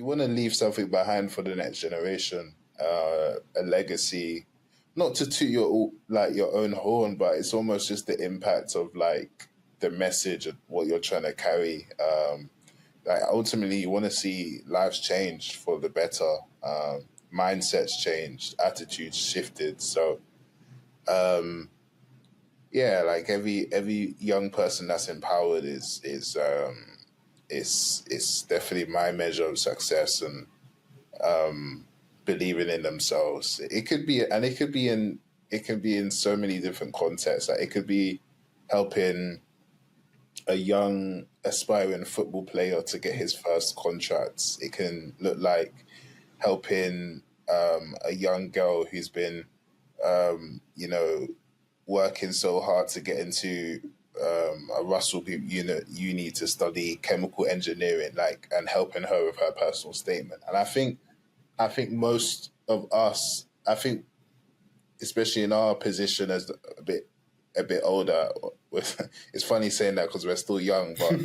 want to leave something behind for the next generation, a legacy, not to toot your own horn, but it's almost just the impact of like the message of what you're trying to carry. Like ultimately, you want to see lives changed for the better, mindsets changed, attitudes shifted. So yeah, like every young person that's empowered is definitely my measure of success, and believing in themselves. It could be in so many different contexts. Like it could be helping a young aspiring football player to get his first contracts. It can look like helping a young girl who's been you know, working so hard to get into a Russell Group uni to study chemical engineering, like, and helping her with her personal statement. And I think most of us, I think, especially in our position as a bit older, it's funny saying that because we're still young, but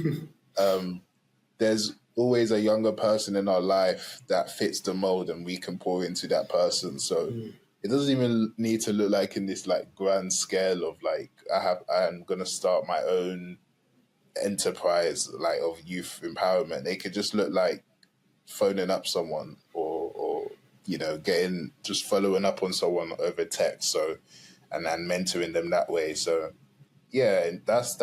there's always a younger person in our life that fits the mold, and we can pour into that person. So it doesn't even need to look like in this like grand scale of like I'm gonna start my own enterprise like of youth empowerment. It could just look like phoning up someone, or you know, getting just following up on someone over text. So and mentoring them that way. So yeah, that's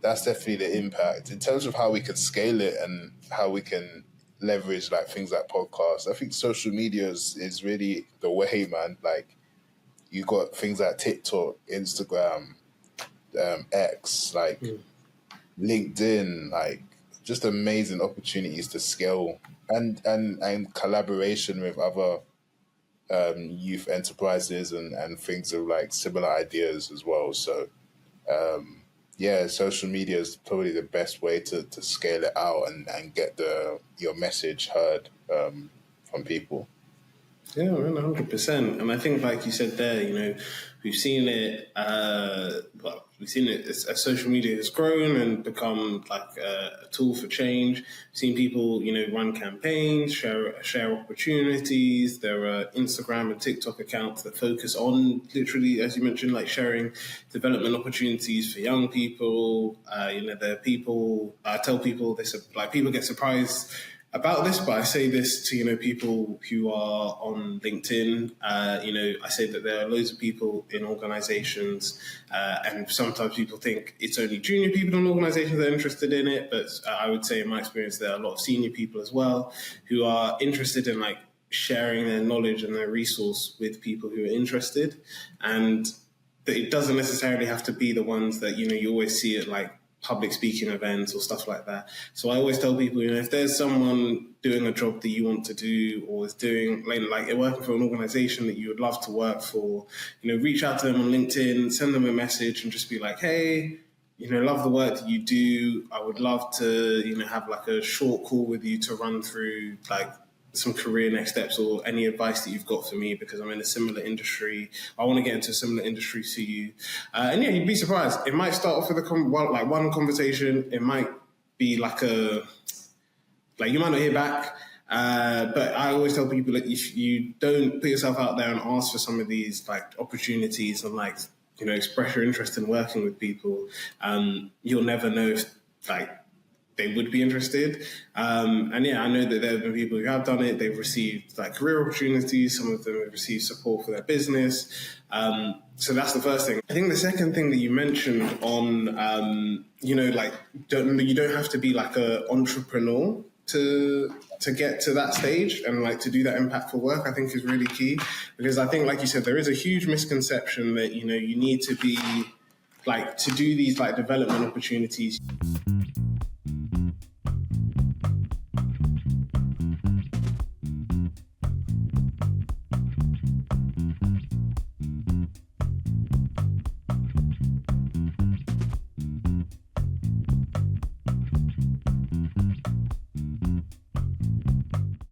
definitely the impact in terms of how we could scale it and how we can leverage like things like podcasts. I think social media is really the way, man. Like you got things like TikTok, Instagram, X, like LinkedIn, like just amazing opportunities to scale and collaboration with other youth enterprises and things of like similar ideas as well. So yeah, social media is probably the best way to scale it out and get your message heard from people. Yeah, man, 100%. And I think, like you said there, we've seen it. We've seen it as social media has grown and become like a tool for change. We've seen people, run campaigns, share opportunities. There are Instagram and TikTok accounts that focus on literally, as you mentioned, like sharing development opportunities for young people. There are people. I tell people this, like people get surprised about this, but I say this to people who are on LinkedIn. I say that there are loads of people in organizations, and sometimes people think it's only junior people in organizations that are interested in it, but I would say in my experience there are a lot of senior people as well who are interested in like sharing their knowledge and their resource with people who are interested. And it doesn't necessarily have to be the ones that you always see at like public speaking events or stuff like that. So I always tell people, if there's someone doing a job that you want to do, or is doing like working for an organization that you would love to work for, reach out to them on LinkedIn, send them a message and just be like, hey, love the work that you do. I would love to, have like a short call with you to run through like some career next steps or any advice that you've got for me, because I'm in a similar industry. I want to get into a similar industry to you. And yeah, you'd be surprised. It might start off with one conversation. It might be like you might not hear back. But I always tell people that if you don't put yourself out there and ask for some of these like opportunities and like, express your interest in working with people, you'll never know if like they would be interested. And yeah, I know that there have been people who have done it. They've received like career opportunities. Some of them have received support for their business. So that's the first thing. I think the second thing that you mentioned on, you don't have to be like an entrepreneur to get to that stage and like to do that impactful work, I think is really key. Because I think, like you said, there is a huge misconception that, you need to be like, to do these like development opportunities,